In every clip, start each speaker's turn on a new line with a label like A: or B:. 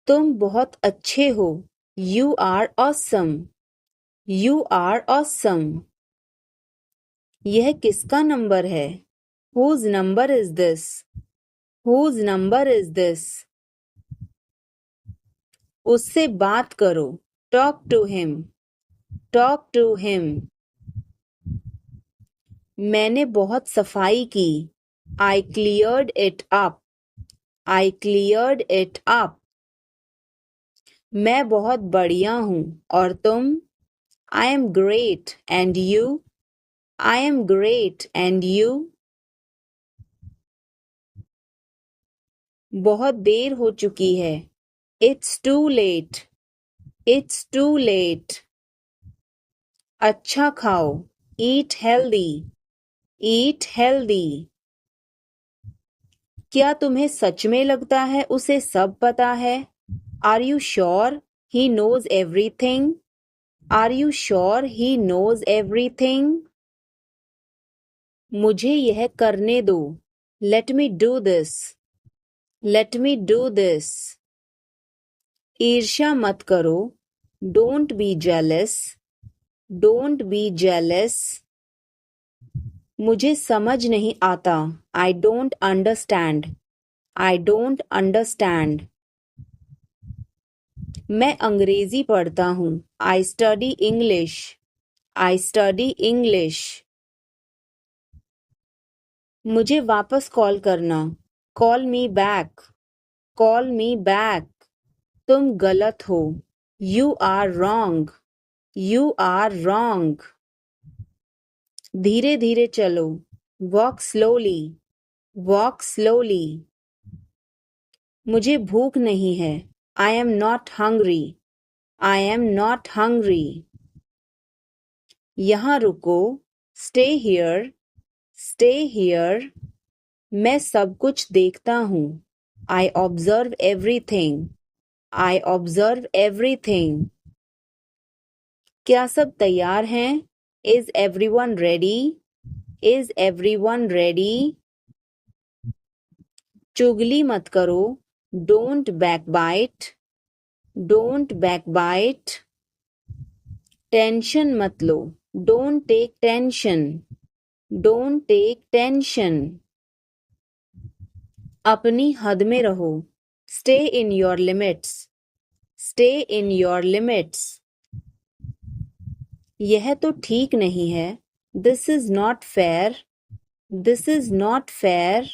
A: तुम बहुत अच्छे हो। You are awesome. You are awesome. यह किसका नंबर है? Whose number is this? Whose number is this? उससे बात करो। Talk to him. Talk to him. मैंने बहुत सफाई की। I cleared it up. I cleared it up. मैं बहुत बढ़िया हूँ और तुम? I am great and you? I am great and you? बहुत देर हो चुकी है। It's too late. It's too late. अच्छा खाओ। Eat healthy. Eat healthy. क्या तुम्हें सच में लगता है उसे सब पता है? Are you sure he knows everything? Are you sure he knows everything? मुझे यह करने दो। Let me do this. Let me do this. ईर्ष्या मत करो। Don't be jealous. Don't be jealous. मुझे समझ नहीं आता। I don't understand. I don't understand. मैं अंग्रेजी पढ़ता हूँ। I study English. I study English. मुझे वापस कॉल करना। Call me back. Call me back. तुम गलत हो। You are wrong. You are wrong. धीरे धीरे चलो। Walk slowly. Walk slowly. मुझे भूख नहीं है। I am not hungry. I am not hungry. यहाँ रुको। Stay here. Stay here. मैं सब कुछ देखता हूँ। I observe everything. I observe everything. क्या सब तैयार हैं? Is everyone ready? Is everyone ready? चुगली मत करो। Don't backbite. Don't backbite. Tension मत लो। Don't take tension. Don't take tension. अपनी हद में रहो। Stay in your limits. Stay in your limits. यह तो ठीक नहीं है। This is not fair. This is not fair.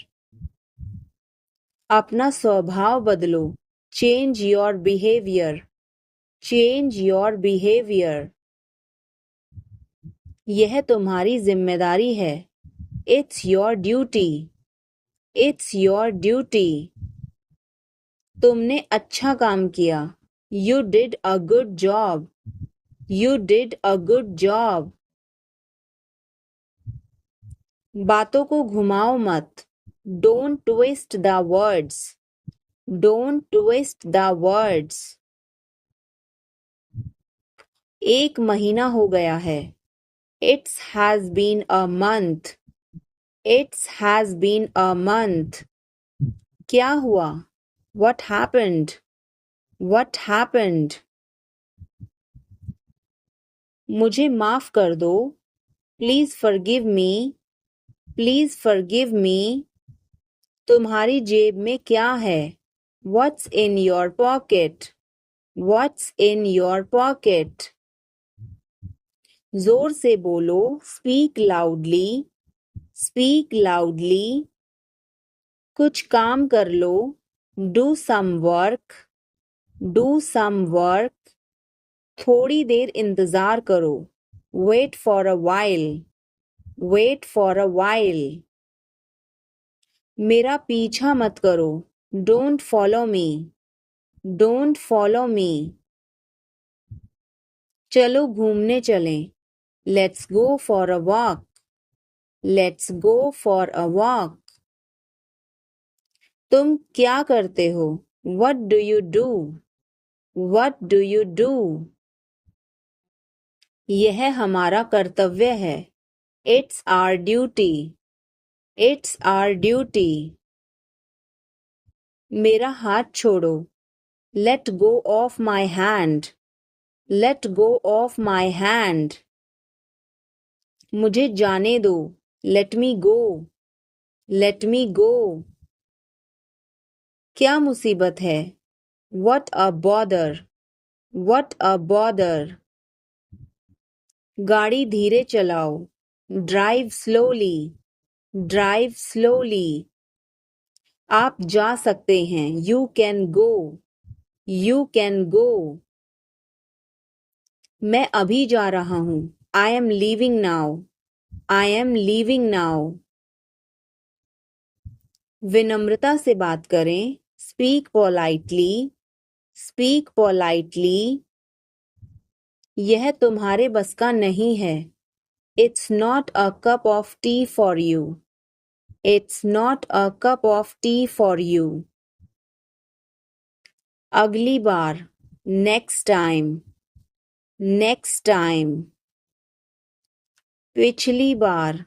A: अपना स्वभाव बदलो। Change your behavior. Change your behavior. यह तुम्हारी जिम्मेदारी है। It's your duty. It's your duty. तुमने अच्छा काम किया। You did a good job. You did a good job. बातों को घुमाओ मत। Don't twist the words. Don't twist the words. एक महीना हो गया है। It has been a month. It has been a month. क्या हुआ? What happened? What happened? मुझे माफ कर दो। Please forgive me. Please forgive me. तुम्हारी जेब में क्या है? What's in your pocket? What's in your pocket? जोर से बोलो। Speak loudly. Speak loudly. कुछ काम कर लो। Do some work. Do some work. थोड़ी देर इंतजार करो। Wait for a while. Wait for a while. मेरा पीछा मत करो। Don't follow me. Don't follow me. चलो घूमने चलें। Let's go for a walk. Let's go for a walk. तुम क्या करते हो? What do you do? What do you do? यह हमारा कर्तव्य है। It's our duty. It's our duty. मेरा हाथ छोड़ो। Let go of my hand. Let go of my hand. मुझे जाने दो. Let me go. Let me go. क्या मुसीबत है? What a bother. What a bother. गाड़ी धीरे चलाओ. Drive slowly. Drive slowly. आप जा सकते हैं. You can go. You can go. मैं अभी जा रहा हूँ. I am leaving now. I am leaving now. विनम्रता से बात करें. Speak politely. Speak politely. यह तुम्हारे बस का नहीं है. It's not a cup of tea for you. It's not a cup of tea for you. अगली बार. Next time. Next time. पिछली बार.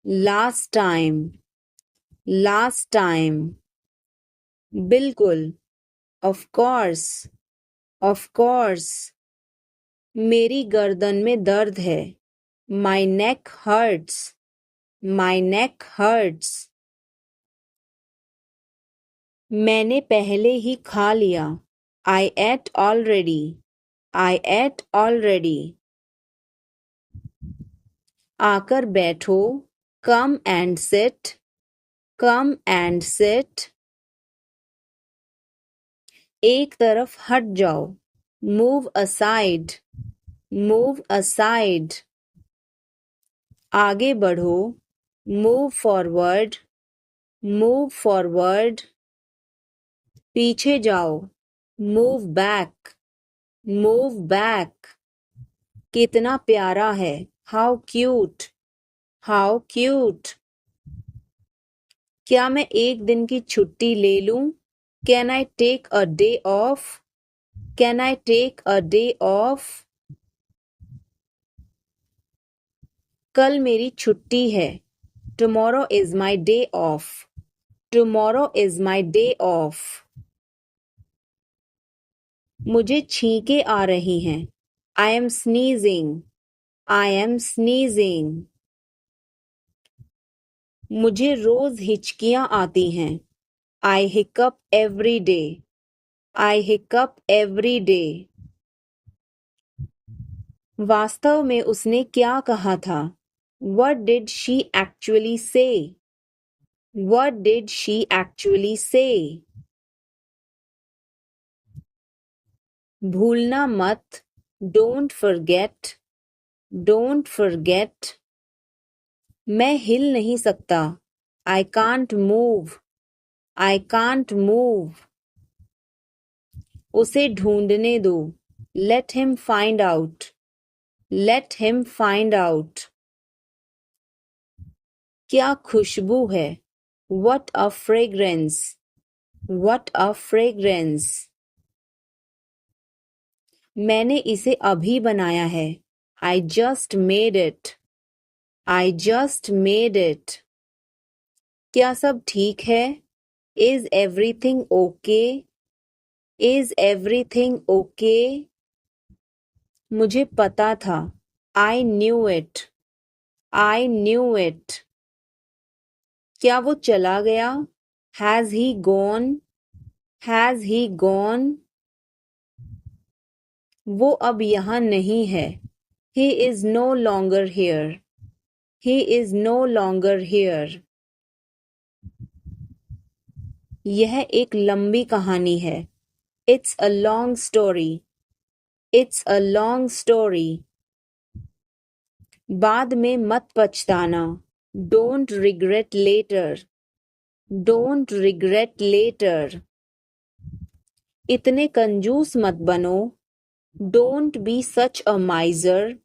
A: Last time. Last time. बिल्कुल. Of course. Of course. मेरी गर्दन में दर्द है. My neck hurts. My neck hurts. मैंने पहले ही खा लिया. I ate already. I ate already. आकर बैठो. Come and sit. Come and sit. एक तरफ हट जाओ. Move aside. Move aside. आगे बढ़ो. Move forward. Move forward. पीछे जाओ. Move back. Move back. कितना प्यारा है. How cute. How cute. क्या मैं एक दिन की छुट्टी ले लूं? Can I take a day off? Can I take a day off? कल मेरी छुट्टी है. Tomorrow is my day off. Tomorrow is my day off. मुझे छींकें आ रही हैं. I am sneezing. I am sneezing. मुझे रोज हिचकियां आती हैं. I hiccup every day. I hiccup every day. वास्तव में उसने क्या कहा था? What did she actually say? What did she actually say? भूलना मत. Don't forget. Don't forget. मैं हिल नहीं सकता. I can't move. I can't move. उसे ढूंढने दो. Let him find out. Let him find out. क्या खुशबू है. What a fragrance. What a fragrance. मैंने इसे अभी बनाया है. I just made it. I just made it. क्या सब ठीक है? Is everything okay? Is everything okay? मुझे पता था. I knew it. I knew it. क्या वो चला गया? Has he gone? Has he gone? वो अब यहाँ नहीं है. He is no longer here. He is no longer here. यह एक लंबी कहानी है. It's a long story. It's a long story. बाद में मत पछताना. Don't regret later. Don't regret later. इतने कंजूस मत बनो. Don't be such a miser.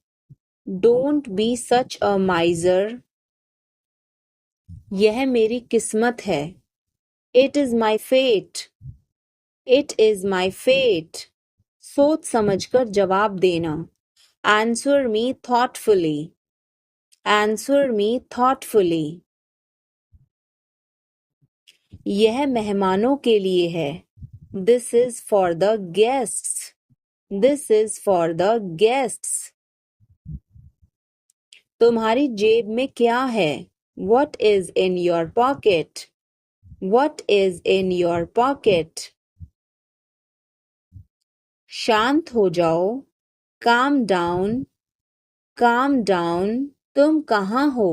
A: Don't be such a miser. यह मेरी किस्मत है. It is my fate. It is my fate. सोच समझकर जवाब देना. Answer me thoughtfully. Answer me thoughtfully. यह मेहमानों के लिए है. This is for the guests. This is for the guests. तुम्हारी जेब में क्या है? What is in your pocket? What is in your pocket? शांत हो जाओ. Calm down. Calm down. तुम कहाँ हो?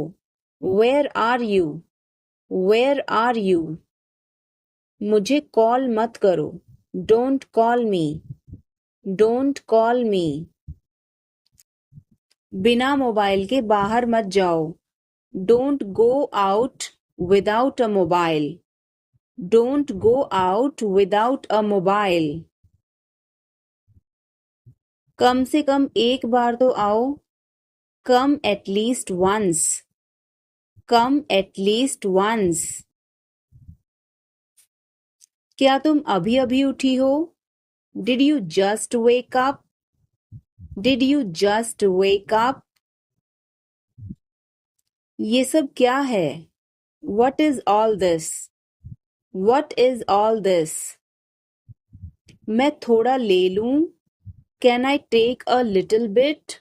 A: Where are you? Where are you? मुझे कॉल मत करो. Don't call me. Don't call me. बिना मोबाइल के बाहर मत जाओ. Don't go out without a mobile. Don't go out without a mobile. कम से कम एक बार तो आओ. Come at least once. Come at least once. क्या तुम अभी अभी उठी हो? Did you just wake up? Did you just wake up? ये सब क्या है? What is all this? What is all this? मैं थोड़ा ले लूं? Can I take a little bit?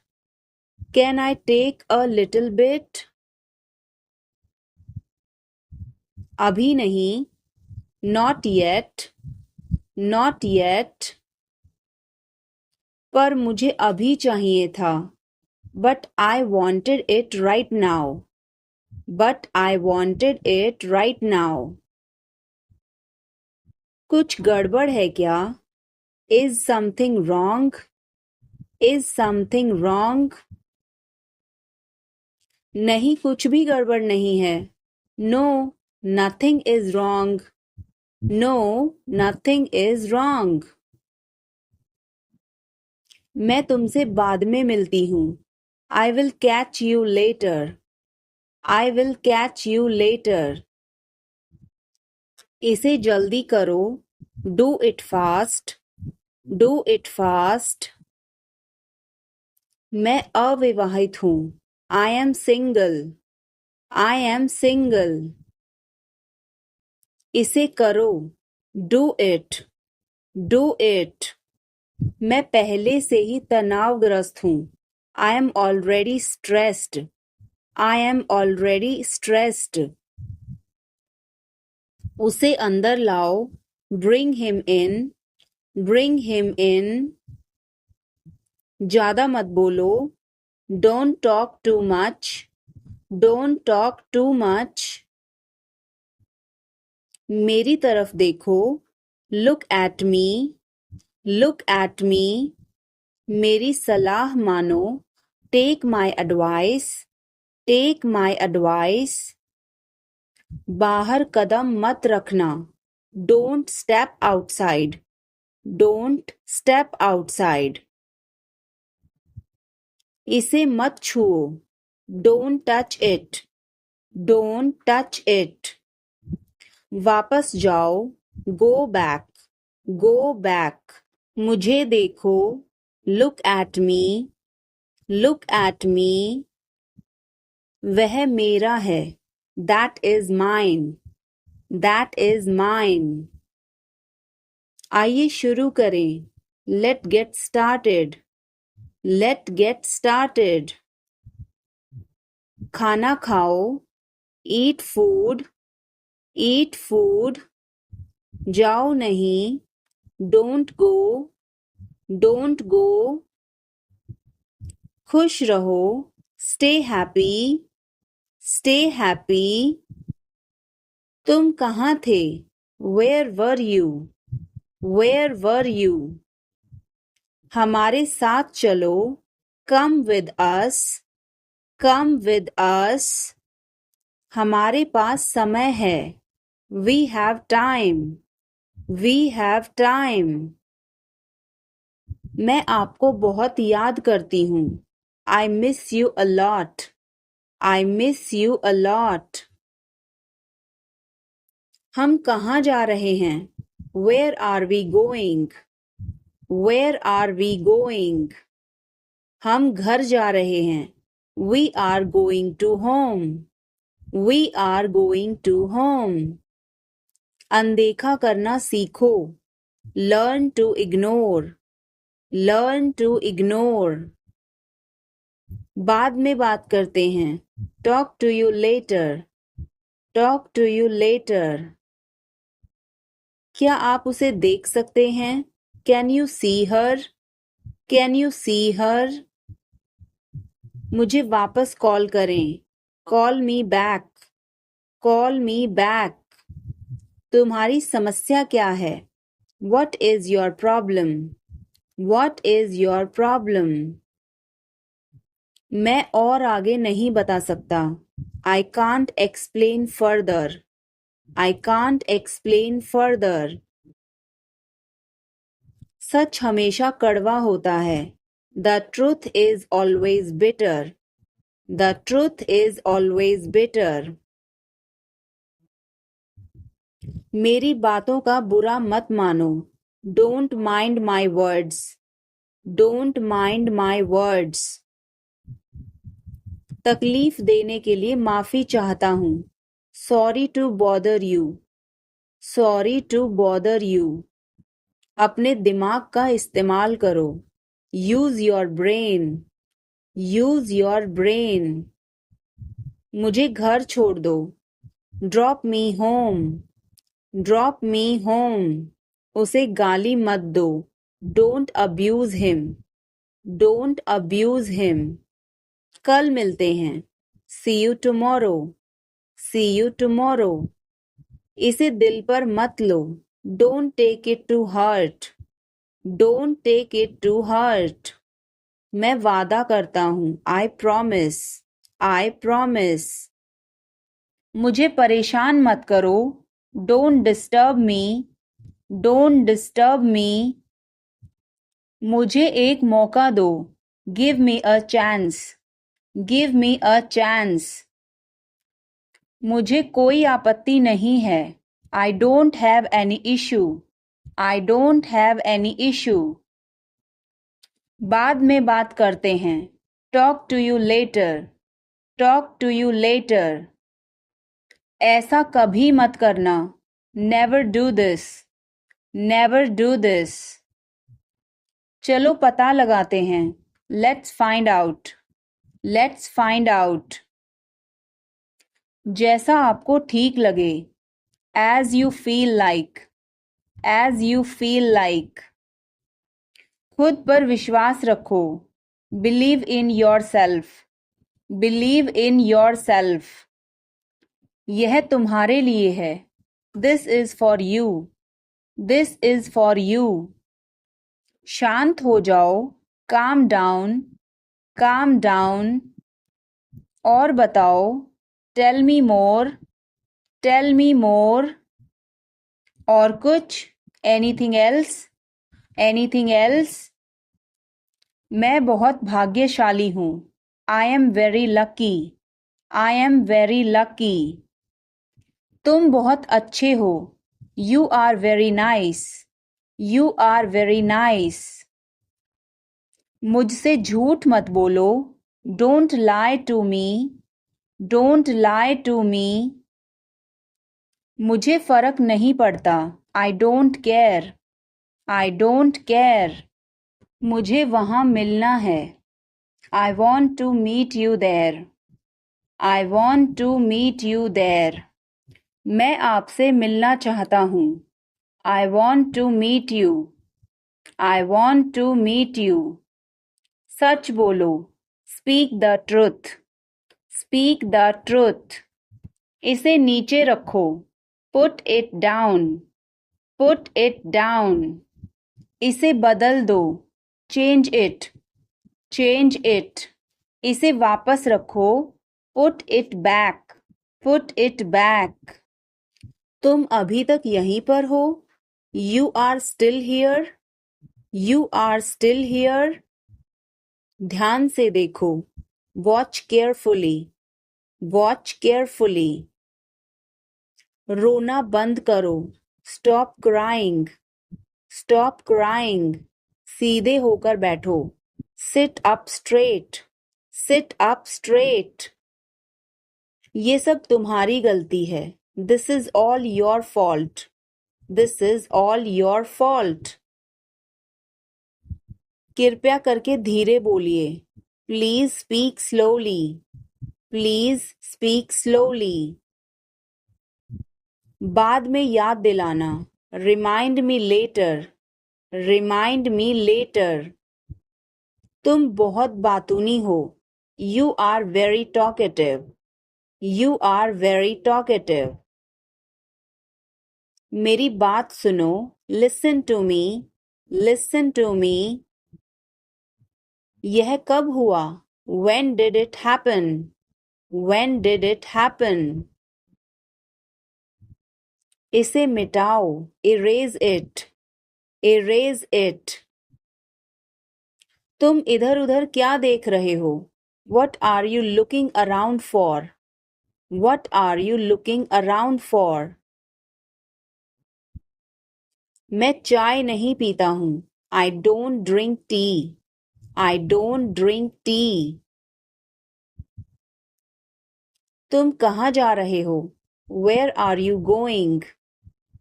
A: Can I take a little bit? अभी नहीं. Not yet. Not yet. पर मुझे अभी चाहिए था. But I wanted it right now. But I wanted it right now. कुछ गड़बड़ है क्या? Is something wrong? Is something wrong? नहीं, कुछ भी गड़बड़ नहीं है. No, nothing is wrong. No, nothing is wrong. मैं तुमसे बाद में मिलती हूँ. I will catch you later. I will catch you later. इसे जल्दी करो. Do it fast. Do it fast. मैं अविवाहित हूँ. I am single. I am single. इसे करो. Do it. Do it. मैं पहले से ही तनावग्रस्त हूँ. I am already stressed. I am already stressed. उसे अंदर लाओ. Bring him in. Bring him in. ज़्यादा मत बोलो. Don't talk too much. Don't talk too much. मेरी तरफ देखो. Look at me. Look at me. मेरी सलाह मानो. Take my advice. Take my advice. बाहर कदम मत रखना. Don't step outside. Don't step outside. इसे मत छुओ. Don't touch it. Don't touch it. वापस जाओ. Go back. Go back. मुझे देखो. Look at me. Look at me. वह मेरा है. That is mine. That is mine. आइए शुरू करें. Let's get started. Let's get started. खाना खाओ. Eat food. Eat food. जाओ नहीं. Don't go. Don't go. खुश रहो. Stay happy. Stay happy. तुम कहाँ थे? Where were you? Where were you? हमारे साथ चलो. Come with us. Come with us. हमारे पास समय है. We have time. We have time. मैं आपको बहुत याद करती हूँ. I miss you a lot. I miss you a lot. हम कहाँ जा रहे हैं? Where are we going? Where are we going? हम घर जा रहे हैं. We are going to home. We are going to home. अनदेखा करना सीखो. Learn to ignore. Learn to ignore. बाद में बात करते हैं. Talk to you later. Talk to you later. क्या आप उसे देख सकते हैं? Can you see her? Can you see her? मुझे वापस कॉल करें. Call me back. Call me back. तुम्हारी समस्या क्या है? What is your problem? What is your problem? मैं और आगे नहीं बता सकता. I can't explain further. I can't explain further. सच हमेशा कड़वा होता है. The truth is always bitter. The truth is always bitter. मेरी बातों का बुरा मत मानो. Don't mind my words. Don't mind my words. तकलीफ देने के लिए माफी चाहता हूँ. Sorry to bother you. Sorry to bother you. अपने दिमाग का इस्तेमाल करो. Use your brain. Use your brain. मुझे घर छोड़ दो. Drop me home. Drop me home. उसे गाली मत दो. Don't abuse him. Don't abuse him. कल मिलते हैं. See you tomorrow. See you tomorrow. इसे दिल पर मत लो. Don't take it to heart. Don't take it to heart. मैं वादा करता हूँ. I promise. I promise. मुझे परेशान मत करो. Don't disturb me. Don't disturb me. मुझे एक मौका दो. Give me a chance. Give me a chance. मुझे कोई आपत्ति नहीं है. I don't have any issue. I don't have any issue. बाद में बात करते हैं. Talk to you later. Talk to you later. ऐसा कभी मत करना. Never do this. Never do this. चलो पता लगाते हैं. Let's find out. Let's find out. जैसा आपको ठीक लगे. As you feel like. As you feel like. खुद पर विश्वास रखो. Believe in yourself. Believe in yourself. यह तुम्हारे लिए है. This is for you. This is for you. शांत हो जाओ. Calm down. Calm down. और बताओ. Tell me more. Tell me more. और कुछ. Anything else? Anything else? मैं बहुत भाग्यशाली हूँ. I am very lucky. I am very lucky. तुम बहुत अच्छे हो. You are very nice. You are very nice. मुझसे झूठ मत बोलो. Don't lie to me. Don't lie to me. मुझे फर्क नहीं पड़ता. I don't care. I don't care. मुझे वहाँ मिलना है. I want to meet you there. I want to meet you there. मैं आपसे मिलना चाहता हूँ. I want to meet you. I want to meet you. सच बोलो. Speak the truth. Speak the truth. इसे नीचे रखो. Put it down. Put it down. इसे बदल दो. Change it. Change it. इसे वापस रखो. Put it back. Put it back. तुम अभी तक यहीं पर हो. You are still here. You are still here. ध्यान से देखो. Watch carefully. Watch carefully. रोना बंद करो. Stop crying. Stop crying. सीधे होकर बैठो. Sit up straight. Sit up straight. ये सब तुम्हारी गलती है. This is all your fault. This is all your fault. कृपया करके धीरे बोलिए. Please speak slowly. Please speak slowly. बाद में याद दिलाना. Remind me later. Remind me later. तुम बहुत बातूनी हो. You are very talkative. You are very talkative. मेरी बात सुनो. Listen to me. Listen to me. यह कब हुआ? When did it happen? When did it happen? इसे मिटाओ. Erase it. Erase it. तुम इधर उधर क्या देख रहे हो? What are you looking around for? What are you looking around for? मैं चाय नहीं पीता हूँ. I don't drink tea. I don't drink tea. तुम कहाँ जा रहे हो? Where are you going?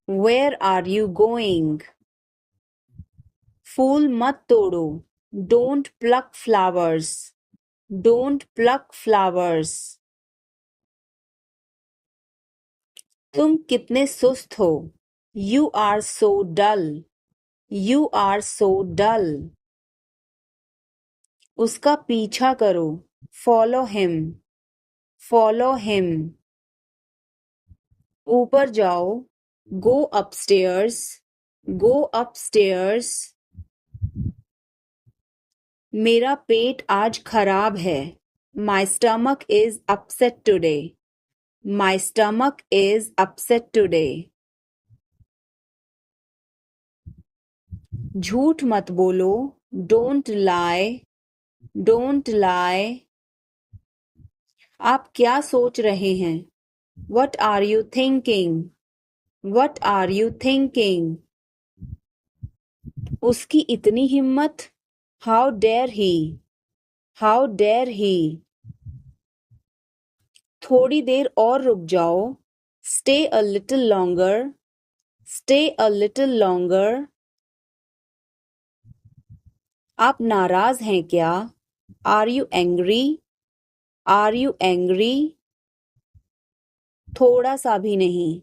A: Where are you going? फूल मत तोड़ो. Don't pluck flowers. Don't pluck flowers. तुम कितने सुस्त हो. You are so dull. You are so dull. उसका पीछा करो. Follow him. Follow him. ऊपर जाओ. Go upstairs. Go upstairs. मेरा पेट आज खराब है. My stomach is upset today. My stomach is upset today. झूठ मत बोलो. Don't lie. Don't lie. आप क्या सोच रहे हैं? What are you thinking? What are you thinking? उसकी इतनी हिम्मत. How dare he? How dare he? थोड़ी देर और रुक जाओ. Stay a little longer. Stay a little longer. आप नाराज हैं क्या? Are you angry? Are you angry? थोड़ा सा भी नहीं.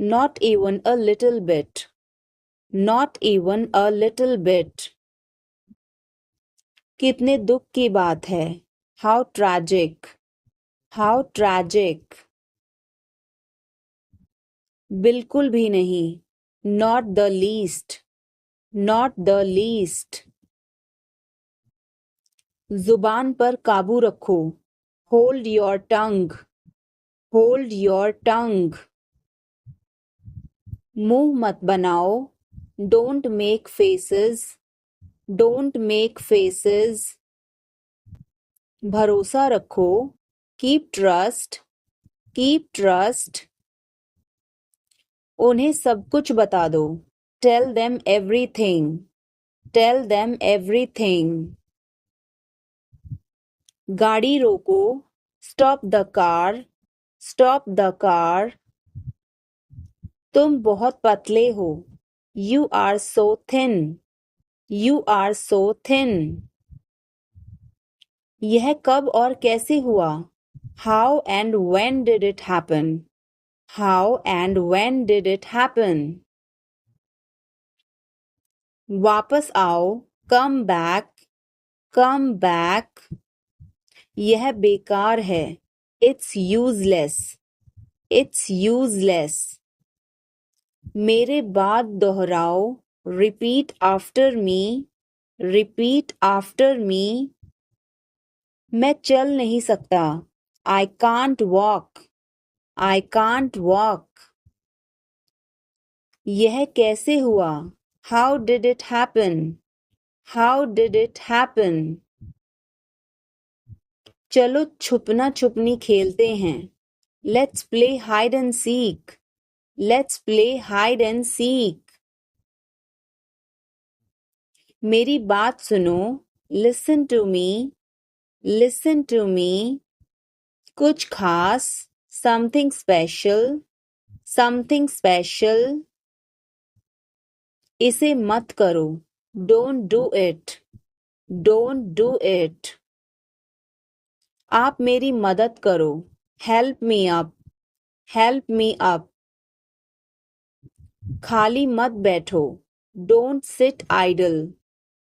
A: Not even a little bit. Not even a little bit. कितने दुख की बात है. How tragic. How tragic. बिल्कुल भी नहीं. Not the least. Not the least. जुबान पर काबू रखो. Hold your tongue. Hold your tongue. मुंह मत बनाओ. Don't make faces. Don't make faces. भरोसा रखो. Keep trust. Keep trust. उन्हें सब कुछ बता दो. Tell them everything. Tell them everything. गाड़ी रोको. Stop the car. Stop the car. तुम बहुत पतले हो. You are so thin. You are so thin. यह कब और कैसे हुआ? How and when did it happen? How and when did it happen? वापस आओ. Come back. Come back. यह बेकार है. It's useless. It's useless. मेरे बाद दोहराओ. Repeat after me. Repeat after me. मैं चल नहीं सकता. I can't walk. I can't walk. यह कैसे हुआ? How did it happen? How did it happen? चलो छुपना छुपनी खेलते हैं. Let's play hide and seek. Let's play hide and seek. मेरी बात सुनो. Listen to me. Listen to me. कुछ खास. Something special. Something special. इसे मत करो, don't do it, don't do it. आप मेरी मदद करो, help me up, help me up. खाली मत बैठो, don't sit idle,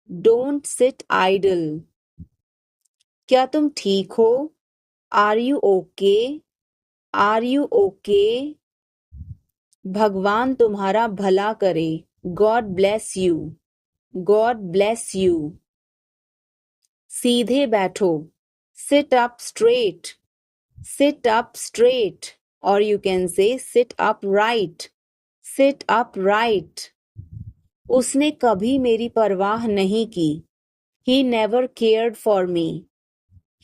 A: don't sit idle. क्या तुम ठीक हो? Are you okay, are you okay. भगवान तुम्हारा भला करे, God bless you, God bless you. सीधे बैठो, sit up straight, sit up straight, और you can say sit up right, sit up right. उसने कभी मेरी परवाह नहीं की, he never cared for me,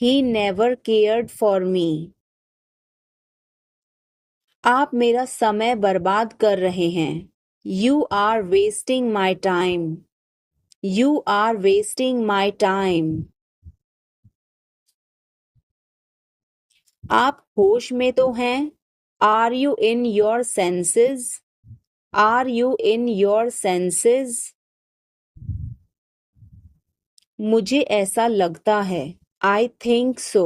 A: he never cared for me. आप मेरा समय बर्बाद कर रहे हैं, you are wasting my time, you are wasting my time. आप होश में तो हैं? Are you in your senses, are you in your senses. मुझे ऐसा लगता है, I think so,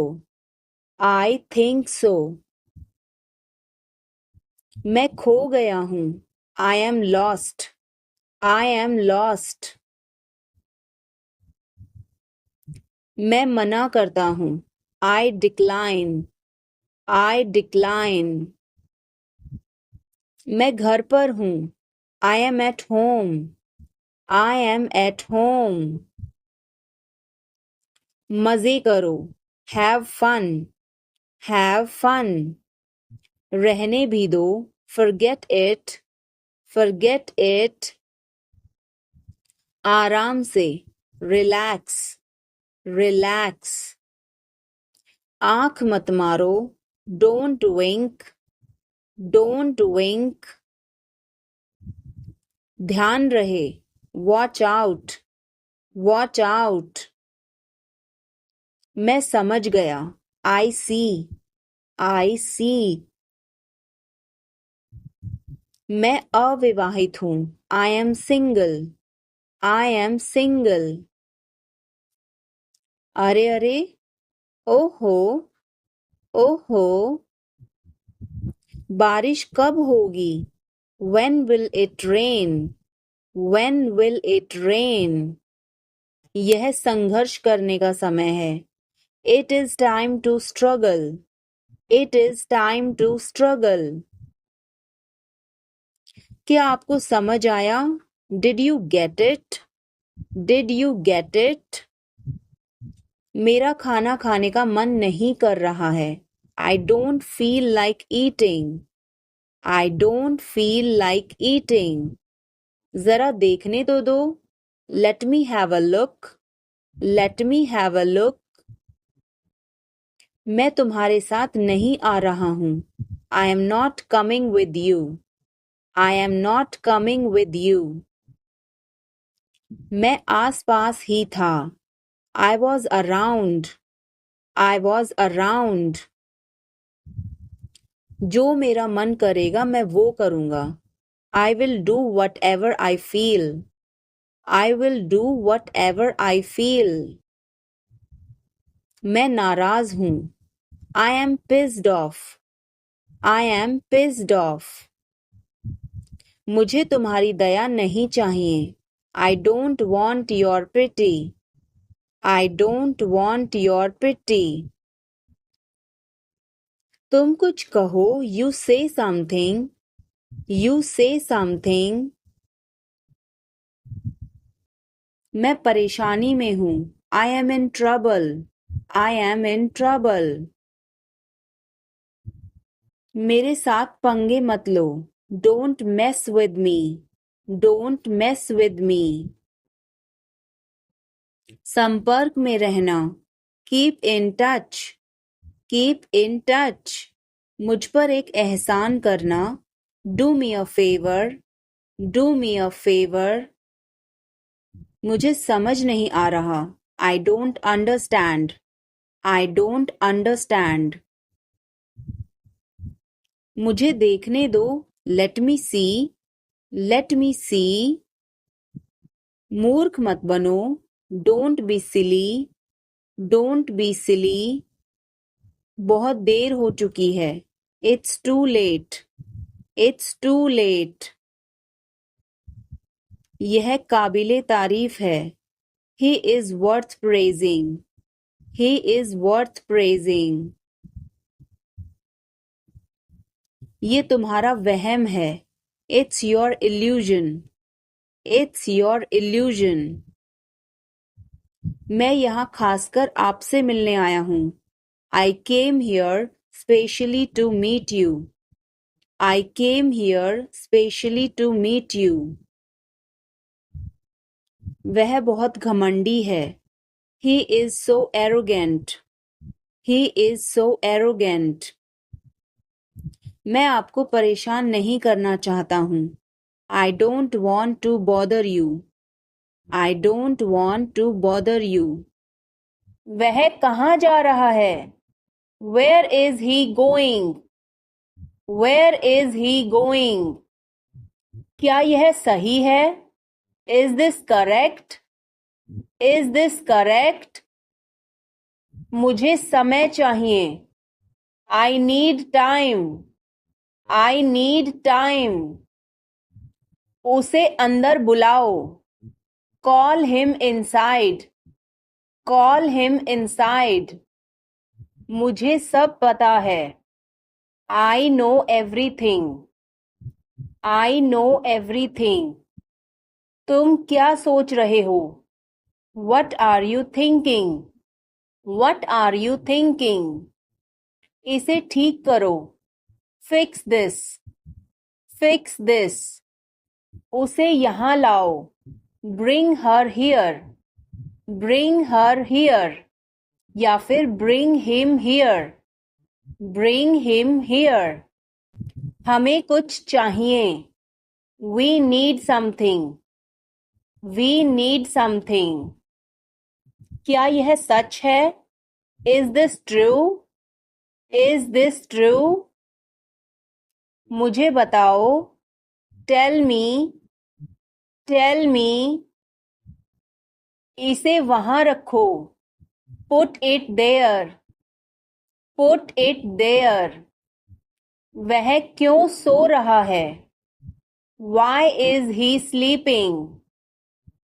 A: I think so. मैं खो गया हूँ, I am lost, I am lost. मैं मना करता हूँ, आई डिक्लाइन, आई डिक्लाइन। मैं घर पर हूँ, I am at home, I am at home. मजे करो, हैव फन, हैव फन। रहने भी दो, फॉरगेट इट, फॉरगेट इट। आराम से, रिलैक्स, रिलैक्स। आंख मत मारो, डोंट विंक, डोंट विंक। ध्यान रहे, वॉच आउट, वॉच आउट। मैं समझ गया, आई सी, आई सी। मैं अविवाहित हूँ, I am single, I am single. अरे अरे, ओहो, ओहो। बारिश कब होगी? When will it rain? When will it rain? यह संघर्ष करने का समय है, It is time to struggle, It is time to struggle. क्या आपको समझ आया? Did you get it? Did you get it? मेरा खाना खाने का मन नहीं कर रहा है, I don't feel like eating, I don't feel like eating. जरा देखने तो दो, Let me have a look, Let me have a look. मैं तुम्हारे साथ नहीं आ रहा हूँ, I am not coming with you, I am not coming with you. मैं आस पास ही था, I was around, I was around. जो मेरा मन करेगा मैं वो करूँगा, I will do whatever I feel, I will do whatever I feel. मैं नाराज हूँ, I am pissed off, I am pissed off. मुझे तुम्हारी दया नहीं चाहिए, I don't want your pity, I don't want your pity. तुम कुछ कहो, you say something, you say something. मैं परेशानी में हूँ, I am in trouble, I am in trouble. मेरे साथ पंगे मत लो, don't mess with me, don't mess with me. संपर्क में रहना, keep in touch, keep in touch. मुझ पर एक एहसान करना, do me a favor, do me a favor. मुझे समझ नहीं आ रहा, I don't understand, I don't understand. मुझे देखने दो, let me see, let me see. मूर्ख मत बनो, don't be silly, don't be silly. बहुत देर हो चुकी है, it's too late, it's too late. यह काबिले तारीफ है, he is worth praising, he is worth praising. ये तुम्हारा वहम है, it's your illusion, it's your illusion. मैं यहाँ खासकर आपसे मिलने आया हूँ, I came here specially to meet you, I came here specially to meet you. वह बहुत घमंडी है, he is so arrogant, he is so arrogant. मैं आपको परेशान नहीं करना चाहता हूँ, I don't want to bother you, I don't want to bother you. वह कहाँ जा रहा है, where is he going, where is he going. क्या यह सही है, is this correct, is this correct. मुझे समय चाहिए, I need time, I need time. उसे अंदर बुलाओ, call him inside, call him inside. मुझे सब पता है, आई know everything, I know everything. तुम क्या सोच रहे हो, what are you thinking, what are you thinking. इसे ठीक करो, फिक्स दिस, फिक्स दिस। उसे यहाँ लाओ, bring her here, bring her here. या फिर bring him here, bring him here. हमें कुछ चाहिए, we need something, we need something. क्या यह सच है, is this true, is this true. मुझे बताओ, टेल मी, टेल मी। इसे वहां रखो, put it there, put it there. वह क्यों सो रहा है, Why is he sleeping?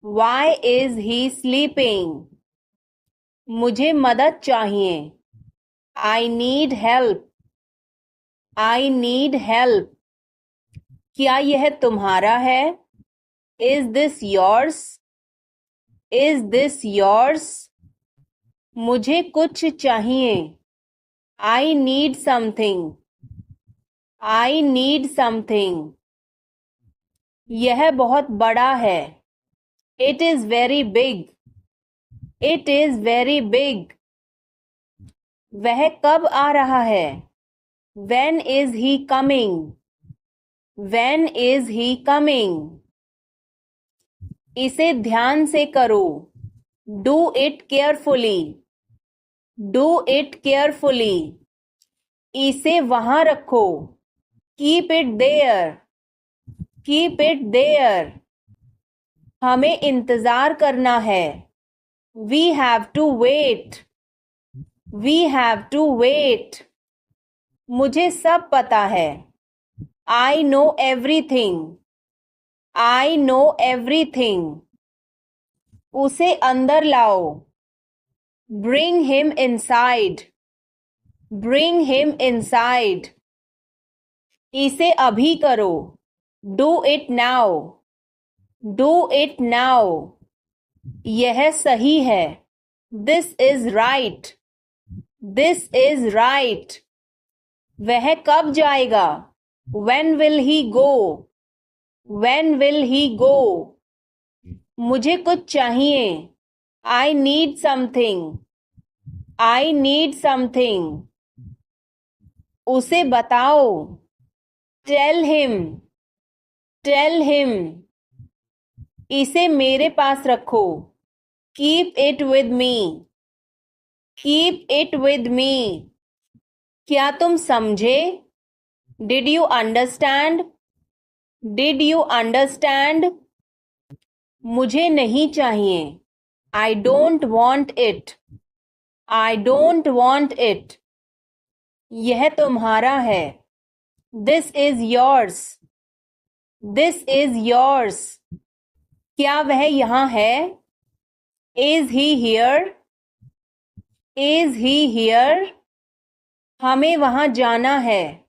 A: Why is he sleeping? मुझे मदद चाहिए, I need help, I need help. क्या यह तुम्हारा है, Is this yours? Is this yours? मुझे कुछ चाहिए, I need something, I need something. यह बहुत बड़ा है, It is very big, It is very big. वह कब आ रहा है, When is he coming? When is he coming? इसे ध्यान से करो, Do it carefully, Do it carefully. इसे वहां रखो, Keep it there, Keep it there. हमें इंतजार करना है, We have to wait, We have to wait. मुझे सब पता है, I know everything, I know everything. उसे अंदर लाओ, Bring him inside, Bring him inside. इसे अभी करो, Do it now, Do it now. यह सही है, This is right, This is right. वह कब जाएगा, When will he go? When will he go? मुझे कुछ चाहिए, I need something, I need something. उसे बताओ, Tell him, Tell him. इसे मेरे पास रखो, Keep it with me, Keep it with me. क्या तुम समझे, Did you understand? Did you understand? मुझे नहीं चाहिए. I don't want it. I don't want it. यह तुम्हारा है. This is yours. This is yours. क्या वह यहाँ है? Is he here? Is he here? हमें वहाँ जाना है.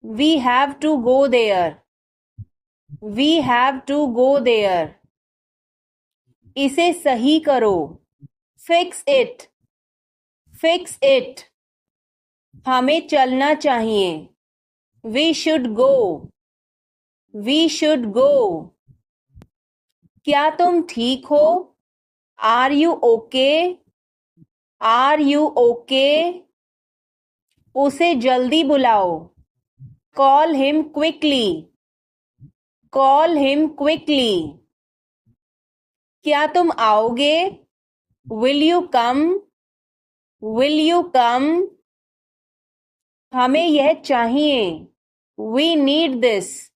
A: We have to go there. We have to go there. इसे सही करो. Fix it. Fix it. हमें चलना चाहिए. We should go. We should go. क्या तुम ठीक हो? Are you okay? Are you okay? उसे जल्दी बुलाओ. Call him quickly. Call him quickly. क्या तुम आओगे? Will you come? Will you come? हमें यह चाहिए. We need this.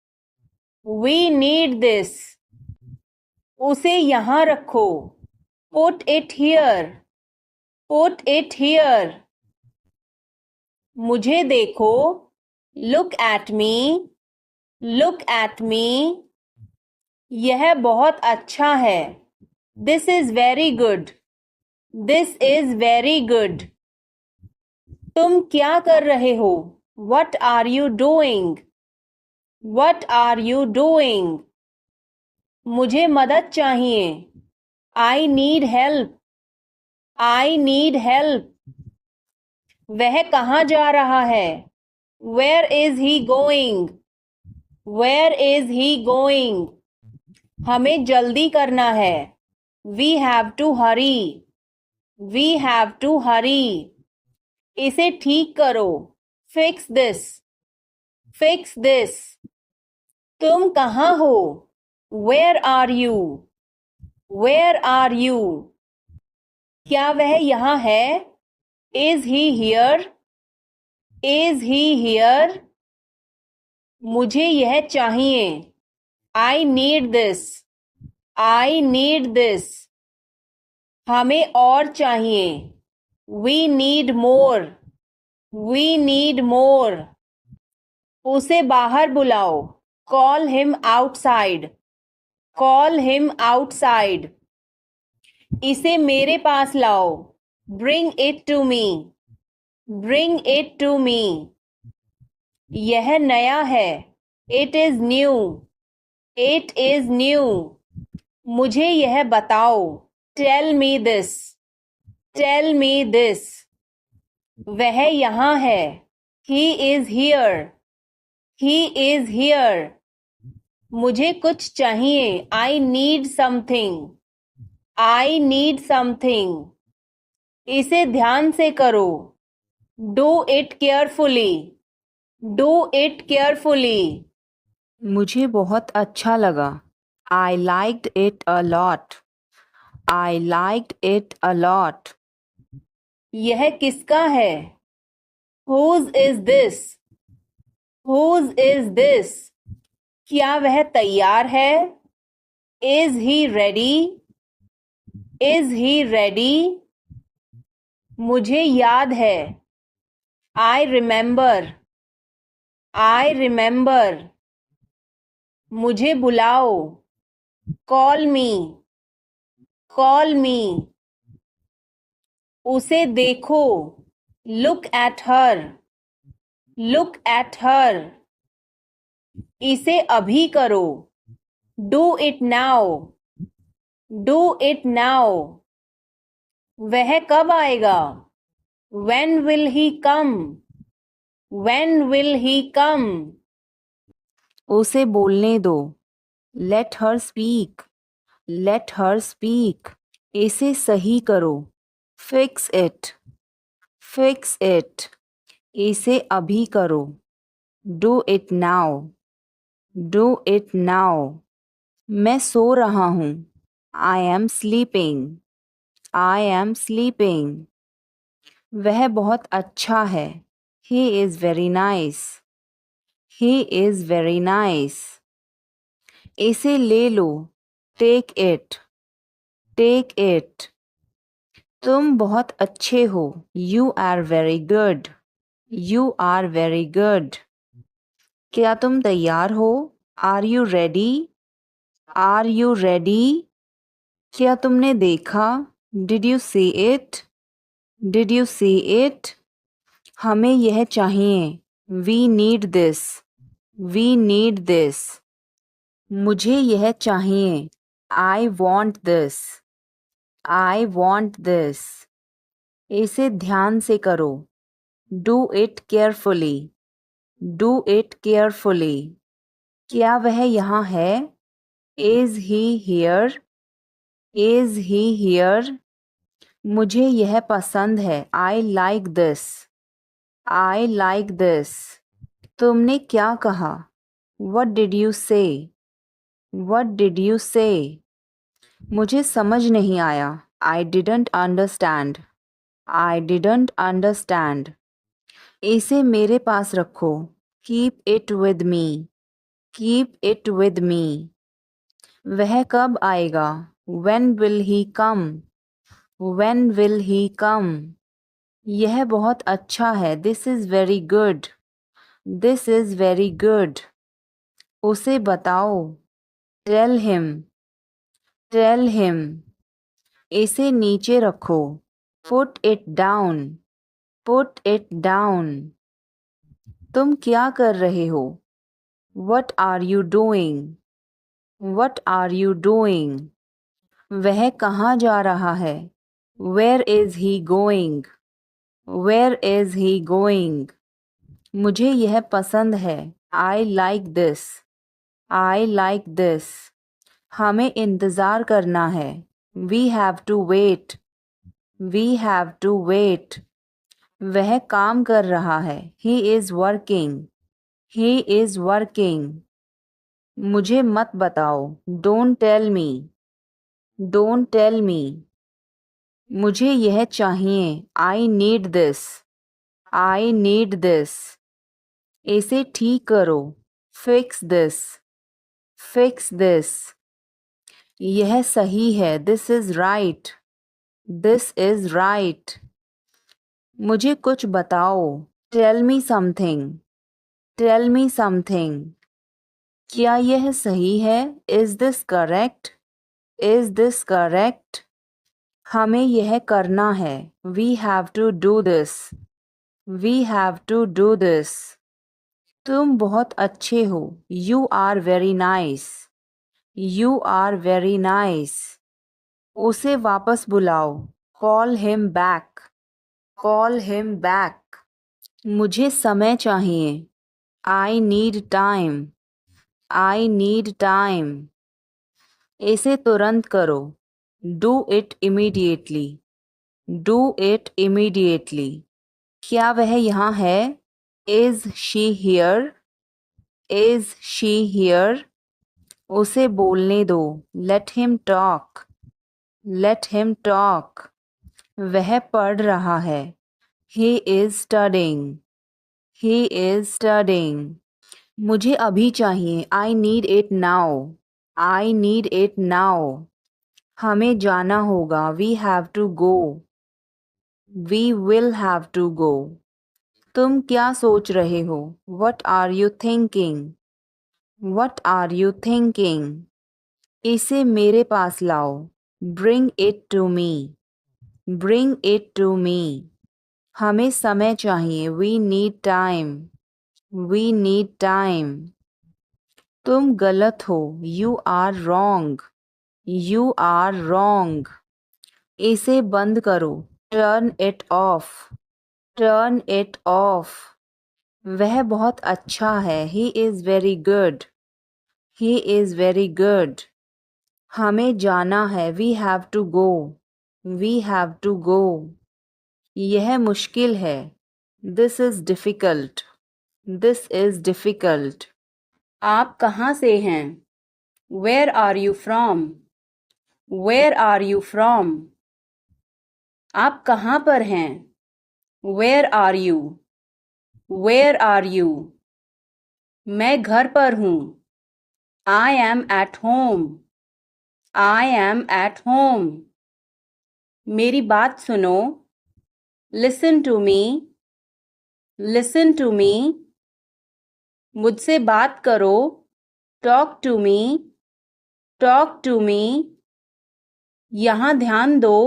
A: We need this. उसे यहाँ रखो. Put it here. Put it here. मुझे देखो. Look at me. Look at me. यह बहुत अच्छा है. This is very good. This is very good. तुम क्या कर रहे हो? What are you doing? What are you doing? मुझे मदद चाहिए. I need help. I need help. वह कहाँ जा रहा है? Where is he going? Where is he going? हमें जल्दी करना है. We have to hurry. We have to hurry. इसे ठीक करो. Fix this. Fix this. तुम कहाँ हो? Where are you? Where are you? क्या वह यहाँ है? Is he here? Is he here? मुझे यह चाहिए. I need this. I need this. हमें और चाहिए. We need more. We need more. उसे बाहर बुलाओ. Call him outside. Call him outside. इसे मेरे पास लाओ. Bring it to me. Bring it to me. यह नया है. It is new. It is new. मुझे यह बताओ. Tell me this. Tell me this. वह यहाँ है. He is here. He is here. मुझे कुछ चाहिए. I need something. I need something. इसे ध्यान से करो. Do it carefully. Do it carefully. मुझे बहुत अच्छा लगा. I liked it a lot. I liked it a lot. यह किसका है? Whose is this? Whose is this? क्या वह तैयार है? Is he ready? Is he ready? मुझे याद है. I remember. I remember. मुझे बुलाओ. Call me. Call me. उसे देखो. Look at her. Look at her. इसे अभी करो. Do it now. Do it now. वह कब आएगा? When will he come? When will he come? उसे बोलने दो. Let her speak. Let her speak. इसे सही करो. Fix it. Fix it. इसे अभी करो. Do it now. Do it now. मैं सो रहा हूँ. I am sleeping. I am sleeping. वह बहुत अच्छा है. He is very nice. He is very nice. इसे ले लो. Take it, take it. तुम बहुत अच्छे हो, you are very good, you are very good. क्या तुम तैयार हो, are you ready, are you ready. क्या तुमने देखा, did you see it, did you see it. हमें यह चाहिए, we need this, we need this. मुझे यह चाहिए, I want this, I want this. इसे ध्यान से करो, do it carefully, do it carefully. क्या वह यहाँ है, is he here, is he here. मुझे यह पसंद है, I like this, I like this. तुमने क्या कहा, what did you say, what did you say. मुझे समझ नहीं आया, I didn't understand, I didn't understand. इसे मेरे पास रखो, keep it with me, keep it with me. वह कब आएगा, when will he come, when will he come. यह बहुत अच्छा है, this is very good, this is very good. उसे बताओ, टेल हिम, टेल हिम। इसे नीचे रखो, put it down, put it down. तुम क्या कर रहे हो, what are you doing, what are you doing. वह कहाँ जा रहा है, where is he going, where is he going. मुझे यह पसंद है, I like this, I like this. हमें इंतज़ार करना है, we have to wait, we have to wait. वह काम कर रहा है, he is working, he is working. मुझे मत बताओ, don't tell me, don't tell me. मुझे यह चाहिए, I need this, I need this. इसे ठीक करो, फिक्स दिस, फिक्स दिस। यह सही है, this is right, this is right. मुझे कुछ बताओ, tell me something, tell me something. क्या यह सही है, is this correct, is this correct. हमें यह करना है, we have to do this, we have to do this. तुम बहुत अच्छे हो, you are very nice, you are very nice. उसे वापस बुलाओ, call him back, call him back. मुझे समय चाहिए, I need time, I need time. इसे तुरंत करो, do it immediately, do it immediately. क्या वह यहाँ है, is she here, is she here. उसे बोलने दो, let him talk, let him talk. वह पढ़ रहा है, he is studying, he is studying. मुझे अभी चाहिए, I need it now, I need it now. हमें जाना होगा, we have to go, we will have to go. तुम क्या सोच रहे हो, what are you thinking, what are you thinking. इसे मेरे पास लाओ, bring it to me, bring it to me. हमें समय चाहिए, we need time, we need time. तुम गलत हो, you are wrong, you are wrong. इसे बंद करो, turn it off, turn it off. वह बहुत अच्छा है, he is very good, he is very good. हमें जाना है, we have to go, we have to go. यह मुश्किल है, this is difficult, this is difficult. आप कहाँ से हैं, where are you from, where are you from. आप कहाँ पर हैं, where are you, where are you. मैं घर पर हूँ, I am at home, I am at home. मेरी बात सुनो. Listen to me. Listen to me. मुझसे बात करो. Talk to me. Talk to me. यहाँ ध्यान दो.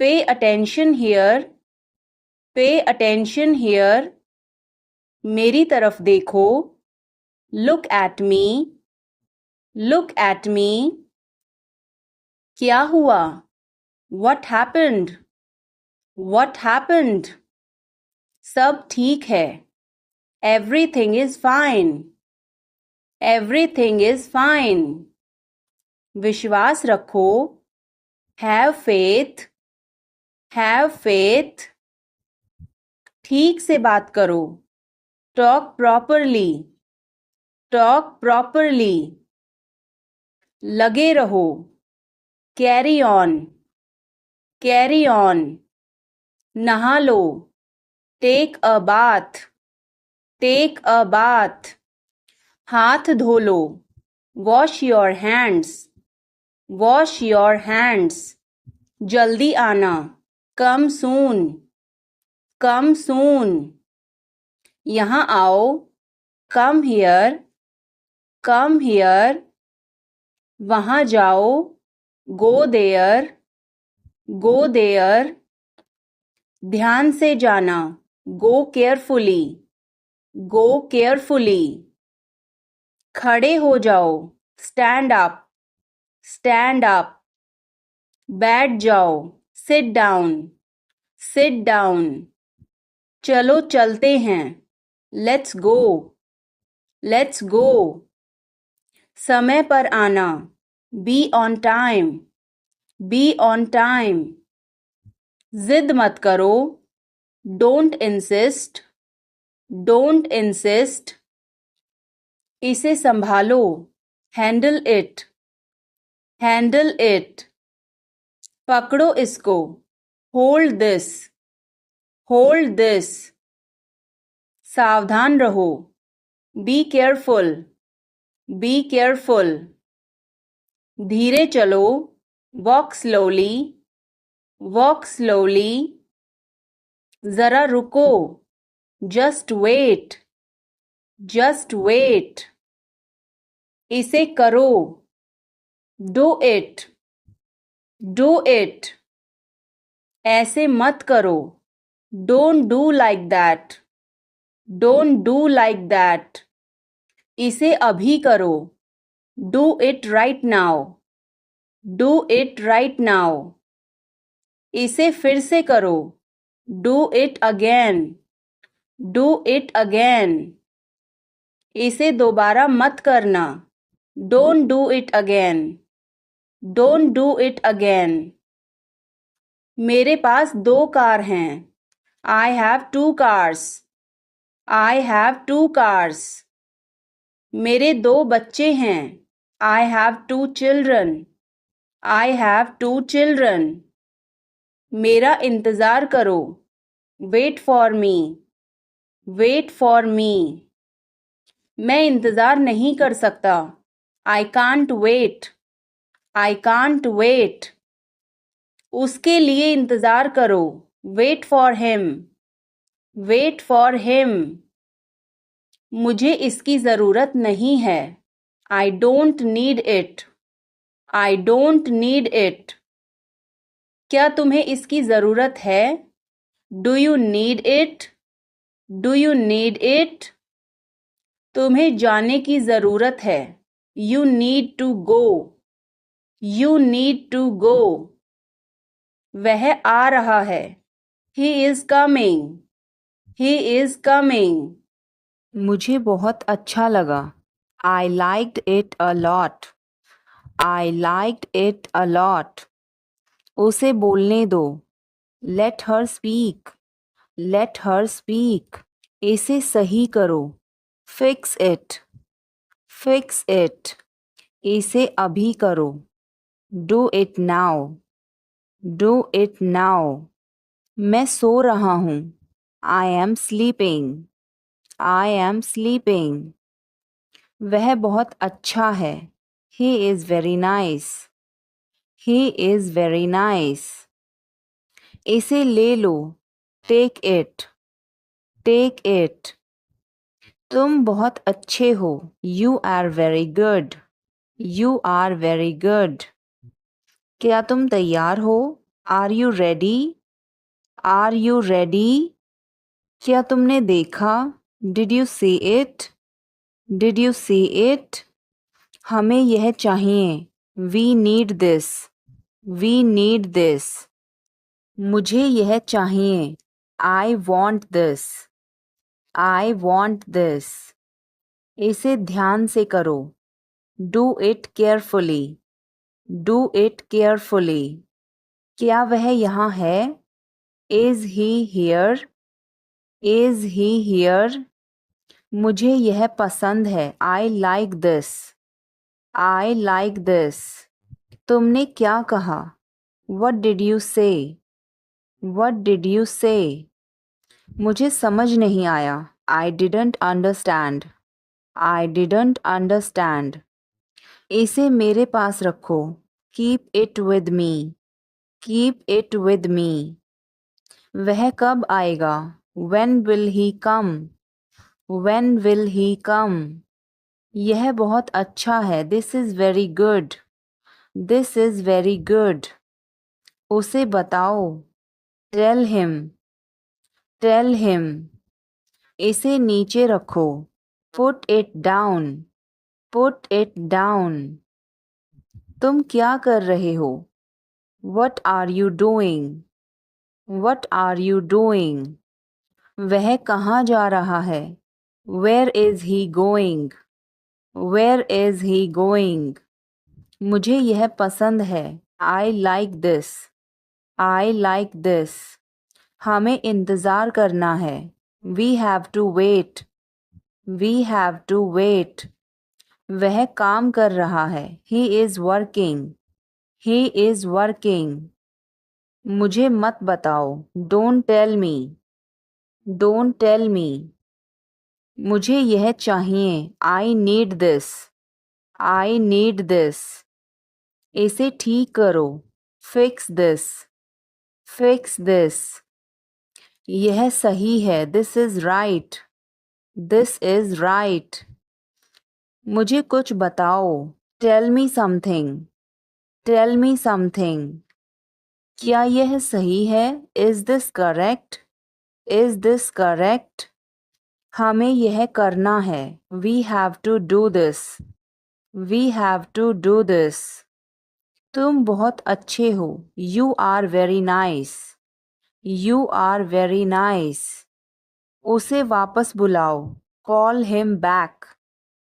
A: Pay attention here. Pay attention here. मेरी तरफ देखो. Look at me. Look at me. क्या हुआ? What happened? What happened? सब ठीक है. Everything is fine. Everything is fine. विश्वास रखो. Have faith. Have faith. ठीक से बात करो. Talk properly. Talk properly. लगे रहो. Carry on. Carry on. नहा लो. Take a bath. Take a bath. हाथ धो लो. Wash your hands. Wash your hands. जल्दी आना. Come soon. Come soon. यहाँ आओ. Come here. Come here. वहाँ जाओ. Go there. Go there. ध्यान से जाना. Go carefully. Go carefully. खड़े हो जाओ. Stand up. Stand up. बैठ जाओ. Sit down. Sit down. चलो चलते हैं. Let's go. Let's go. समय पर आना. Be on time. Be on time. जिद मत करो. Don't insist. Don't insist. इसे संभालो. Handle it. Handle it. पकड़ो इसको. Hold this. Hold this. सावधान रहो. Be careful. Be careful. धीरे चलो. Walk slowly. Walk slowly. जरा रुको. Just wait. Just wait. इसे करो. Do it. Do it. ऐसे मत करो. Don't do like that. Don't do like that. इसे अभी करो. Do it right now. Do it right now. इसे फिर से करो. Do it again. Do it again. इसे दोबारा मत करना. Don't do it again. Don't do it again. मेरे पास 2 कार हैं. I have 2 cars. I have 2 cars. मेरे 2 बच्चे हैं. I have 2 children. I have 2 children. मेरा इंतज़ार करो. Wait for me. Wait for me. मैं इंतज़ार नहीं कर सकता. I can't wait. I can't wait. उसके लिए इंतज़ार करो. Wait for him. Wait for him. मुझे इसकी ज़रूरत नहीं है. I don't need it. I don't need it. क्या तुम्हें इसकी ज़रूरत है? Do you need it? Do you need it? तुम्हें जाने की ज़रूरत है. You need to go. You need to go. वह आ रहा है. He is coming. He is coming. मुझे बहुत अच्छा लगा. I liked it a lot. I liked it a lot. उसे बोलने दो. Let her speak. Let her speak. इसे सही करो. Fix it. Fix it. इसे अभी करो. Do it now. Do it now. मैं सो रहा हूँ. I am sleeping. I am sleeping. वह बहुत अच्छा है. He is very nice. He is very nice. इसे ले लो। Take it. Take it. तुम बहुत अच्छे हो। You are very good. You are very good. क्या तुम तैयार हो? Are you ready? Are you ready? क्या तुमने देखा? Did you see it? Did you see it? हमें यह चाहिए। We need this. We need this. मुझे यह चाहिए। I want this. I want this. इसे ध्यान से करो। Do it carefully. Do it carefully. क्या वह यहाँ है? Is he here? Is he here? मुझे यह पसंद है। I like this. I like this. तुमने क्या कहा? What did you say? What did you say? मुझे समझ नहीं आया। I didn't understand. I didn't understand. इसे मेरे पास रखो। Keep it with me. Keep it with me. वह कब आएगा? When will he come? When will he come? यह बहुत अच्छा है। This is very good. This is very good. उसे बताओ। Tell him. Tell him. इसे नीचे रखो। Put it down. Put it down. तुम क्या कर रहे हो? What are you doing? What are you doing? वह कहाँ जा रहा है? Where is he going? Where is he going? मुझे यह पसंद है। I like this. I like this. हमें इंतज़ार करना है। We have to wait. We have to wait. वह काम कर रहा है। He is working. He is working. मुझे मत बताओ। Don't tell me. Don't tell me. मुझे यह चाहिए। I need this. I need this. इसे ठीक करो। Fix this. Fix this. यह सही है। This is right. This is right. मुझे कुछ बताओ। Tell me something. Tell me something. क्या यह सही है? Is this correct? Is this correct? हमें यह करना है। We have to do this. We have to do this. तुम बहुत अच्छे हो। You are very nice. You are very nice. उसे वापस बुलाओ। Call him back.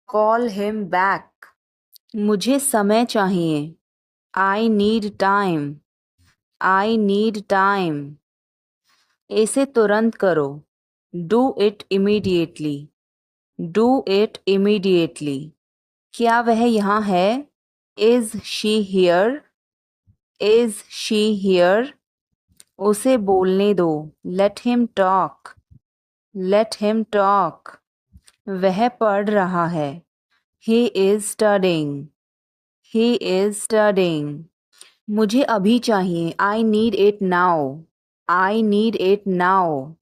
A: Call him back. मुझे समय चाहिए। I need time. I need time. इसे तुरंत करो। Do it immediately. Do it immediately. क्या वह यहाँ है? Is she here? Is she here? उसे बोलने दो। Let him talk. Let him talk. वह पढ़ रहा है। He is studying. He is studying. मुझे अभी चाहिए। I need it now. I need it now.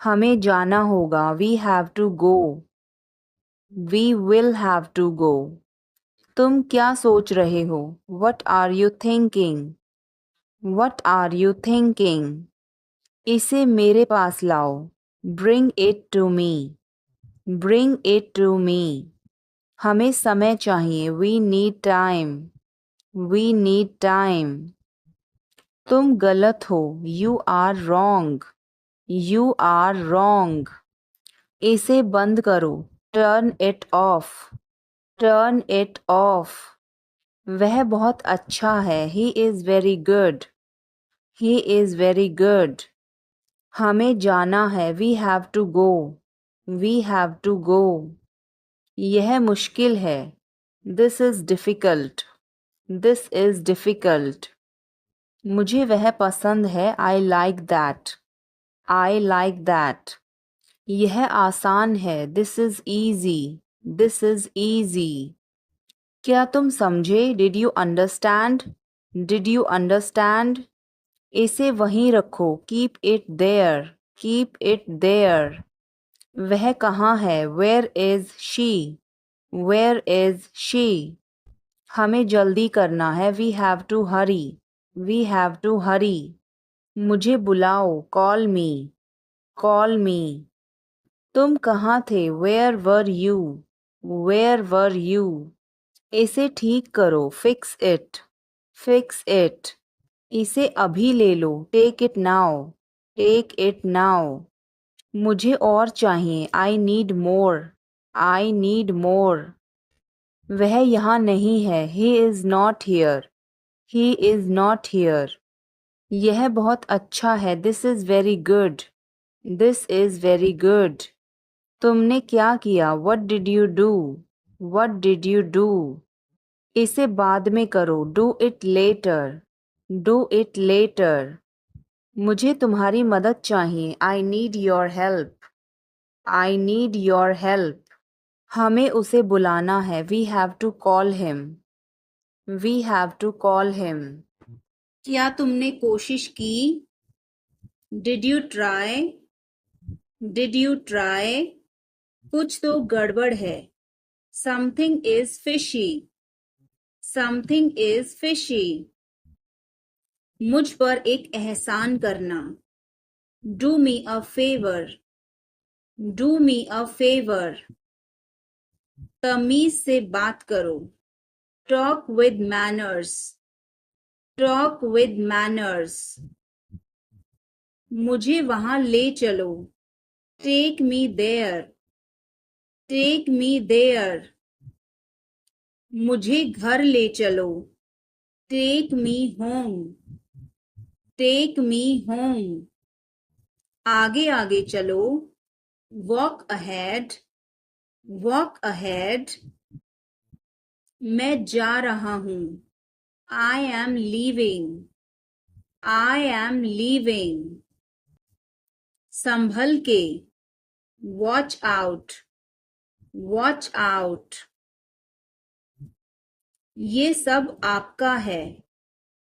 A: हमें जाना होगा। We have to go. We will have to go. तुम क्या सोच रहे हो? What are you thinking? What are you thinking? इसे मेरे पास लाओ। Bring it to me. Bring it to me. हमें समय चाहिए। We need time. We need time. तुम गलत हो। You are wrong. You are wrong. इसे बंद करो। Turn it off. Turn it off. वह बहुत अच्छा है। He is very good. He is very good. हमें जाना है। We have to go. We have to go. यह मुश्किल है। This is difficult. This is difficult. मुझे वह पसंद है। I like that. I like that. यह आसान है। This is easy. This is easy. क्या तुम समझे? Did you understand? Did you understand? इसे वहीं रखो. Keep it there. Keep it there. वह कहाँ है? Where is she? Where is she? हमें जल्दी करना है. We have to hurry. We have to hurry. मुझे बुलाओ. Call me. Call me. तुम कहाँ थे? Where were you? Where were you? इसे ठीक करो. Fix it. Fix it. इसे अभी ले लो. Take it now. Take it now. मुझे और चाहिए. I need more. I need more. वह यहाँ नहीं है. He is not here. He is not here. यह बहुत अच्छा है. This is very good. This is very good. तुमने क्या किया? What did you do? What did you do? इसे बाद में करो. Do it later. Do it later. मुझे तुम्हारी मदद चाहिए. I need your help. I need your help. हमें उसे बुलाना है. We have to call him. We have to call him. क्या तुमने कोशिश की? Did you try? Did you try? कुछ तो गड़बड़ है. Something is fishy. Something is fishy. मुझ पर एक एहसान करना. Do me a favor. Do me a favor. तमीज से बात करो. Talk with manners. Talk with manners. मुझे वहां ले चलो. Take me there. Take me there. मुझे घर ले चलो. Take me home. Take me home. आगे आगे चलो. Walk ahead. Walk ahead. मैं जा रहा हूँ. I am leaving. I am leaving. संभल के. Watch out. Watch out. ये सब आपका है.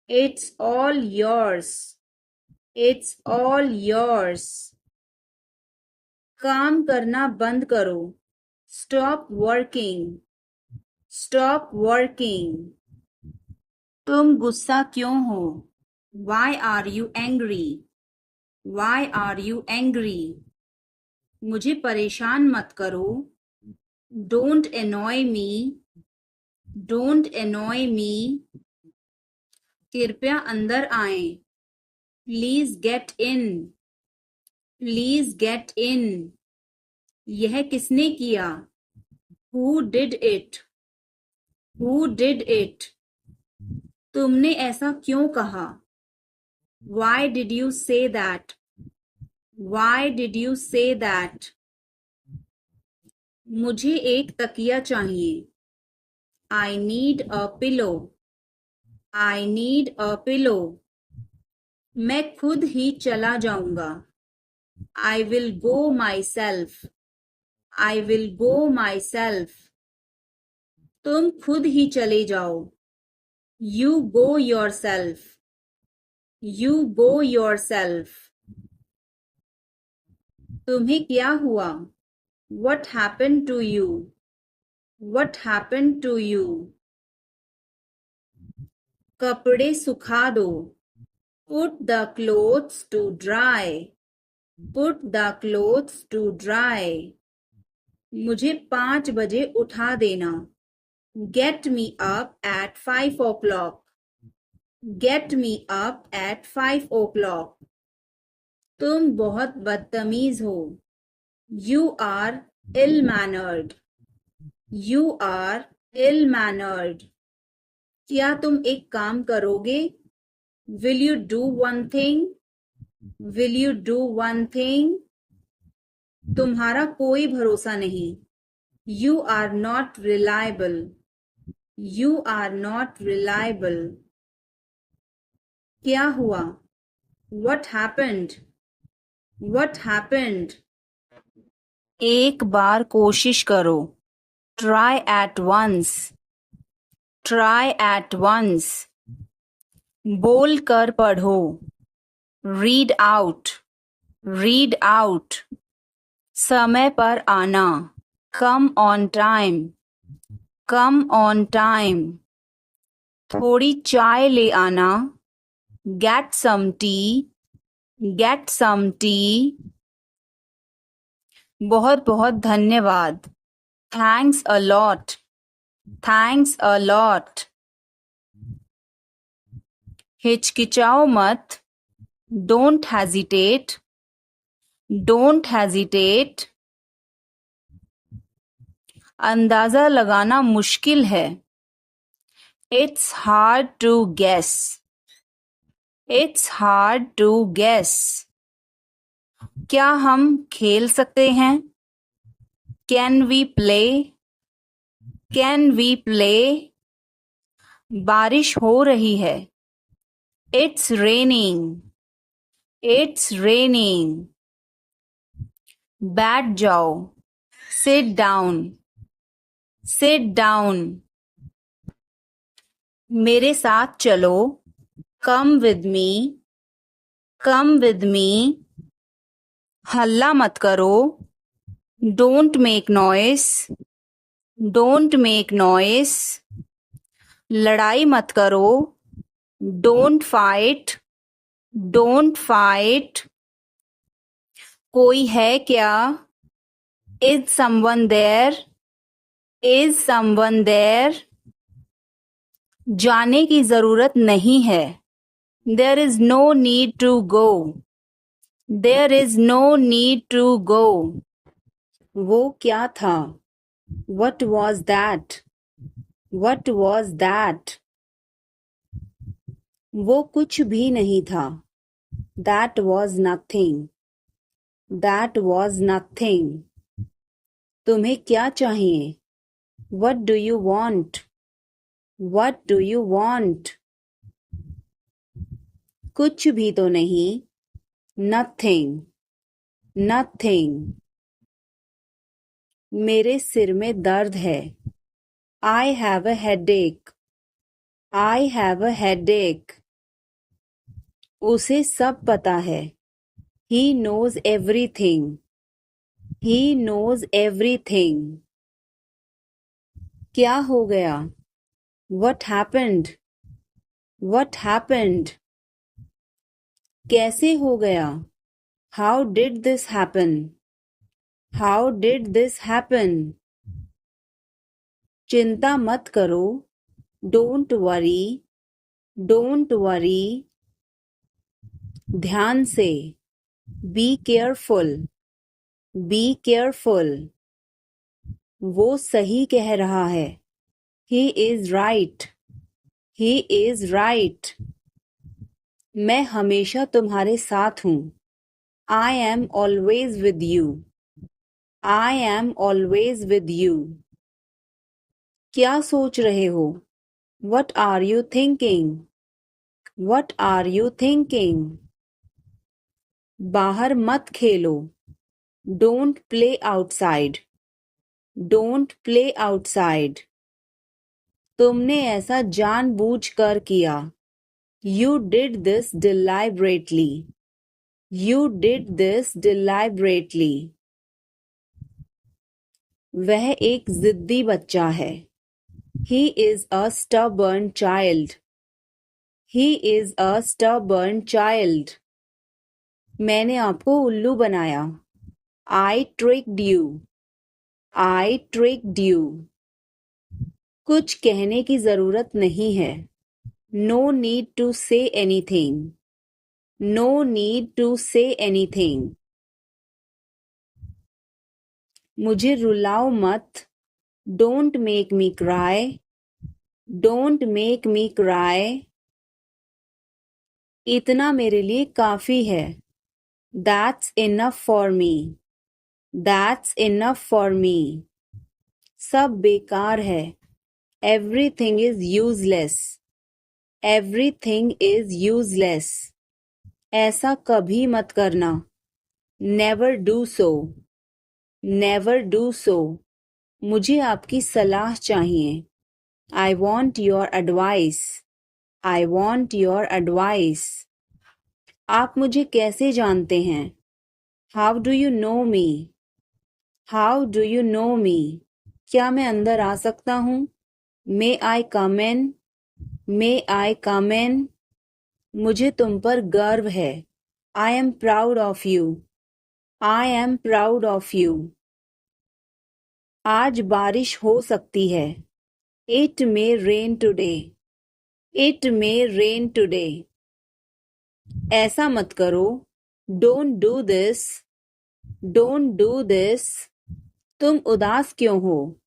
A: It's all yours. It's all yours. काम करना बंद करो. Stop working. Stop working. तुम गुस्सा क्यों हो? Why are you angry? Why are you angry? मुझे परेशान मत करो. Don't annoy me. Don't annoy me. कृपया अंदर आएं. Please get in. Please get in. यह किसने किया? Who did it? Who did it? तुमने ऐसा क्यों कहा? Why did you say that? Why did you say that? मुझे एक तकिया चाहिए. I need a pillow. I need a pillow. मैं खुद ही चला जाऊंगा. I will go myself. I will go myself. तुम खुद ही चले जाओ. You go yourself. You go yourself. तुम्हें क्या हुआ? What happened to you? What happened to you? कपड़े सुखा दो. Put the clothes to dry. Put the clothes to dry. मुझे 5 बजे उठा देना. Get me up at 5 o'clock. Get me up at 5 o'clock. तुम बहुत बदतमीज हो. You are ill-mannered. You are ill-mannered. क्या तुम एक काम करोगे? Will you do one thing? Will you do one thing? तुम्हारा कोई भरोसा नहीं. You are not reliable. You are not reliable. क्या हुआ? What happened? What happened? एक बार कोशिश करो. Try at once. Try at once. बोल कर पढ़ो. Read out. Read out. समय पर आना. Come on time. Come on time. थोड़ी चाय ले आना. Get some tea. Get some tea. बहुत बहुत धन्यवाद. Thanks a lot. Thanks a lot. हिचकिचाओ मत. Don't hesitate. Don't hesitate. अंदाजा लगाना मुश्किल है. It's hard to guess. It's hard to guess. क्या हम खेल सकते हैं? Can we play? Can we play? बारिश हो रही है. It's raining. It's raining. बैठ जाओ. Sit down. Sit down. मेरे साथ चलो. Come with me. Come with me. हल्ला मत करो. Don't make noise. Don't make noise. लड़ाई मत करो. Don't fight. Don't fight. कोई है क्या? Is someone there? Is someone there? जाने की जरूरत नहीं है. There is no need to go. There is no need to go. वो क्या था? What was that? What was that? वो कुछ भी नहीं था. That was nothing. That was nothing. तुम्हें क्या चाहिए? What do you want? What do you want? कुछ भी तो नहीं. Nothing. Nothing. मेरे सिर में दर्द है. I have a headache. I have a headache. उसे सब पता है. He knows everything. He knows everything. क्या हो गया? What happened? What happened? कैसे हो गया? How did this happen? How did this happen? चिंता मत करो. Don't worry. Don't worry. ध्यान से. Be careful. Be careful. वो सही कह रहा है. He is right. He is right. मैं हमेशा तुम्हारे साथ हूँ. I am always with you. I am always with you. क्या सोच रहे हो? What are you thinking? What are you thinking? बाहर मत खेलो. Don't play outside. Don't play outside. तुमने ऐसा जानबूझकर किया. You did this deliberately. You did this deliberately. वह एक जिद्दी बच्चा है. He is a stubborn child. He is a stubborn child. मैंने आपको उल्लू बनाया. I tricked you. I tricked you. कुछ कहने की जरूरत नहीं है. No need to say anything. No need to say anything. मुझे रुलाओ मत. Don't make me cry. Don't make me cry. इतना मेरे लिए काफी है. That's enough for me. That's enough for me. सब बेकार है. Everything is useless. Everything is useless. ऐसा कभी मत करना. Never do so. Never do so. मुझे आपकी सलाह चाहिए. I want your advice. I want your advice. आप मुझे कैसे जानते हैं? How do you know me? How do you know me? क्या मैं अंदर आ सकता हूँ? May I come in? May I come in? मुझे तुम पर गर्व है. I am proud of you. I am proud of you. आज बारिश हो सकती है. It may rain today. It may rain today. ऐसा मत करो. Don't do this. Don't do this. तुम उदास क्यों हो?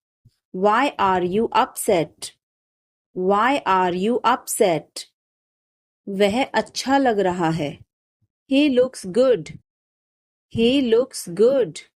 A: Why are you upset? Why are you upset? वह अच्छा लग रहा है. He looks good. He looks good.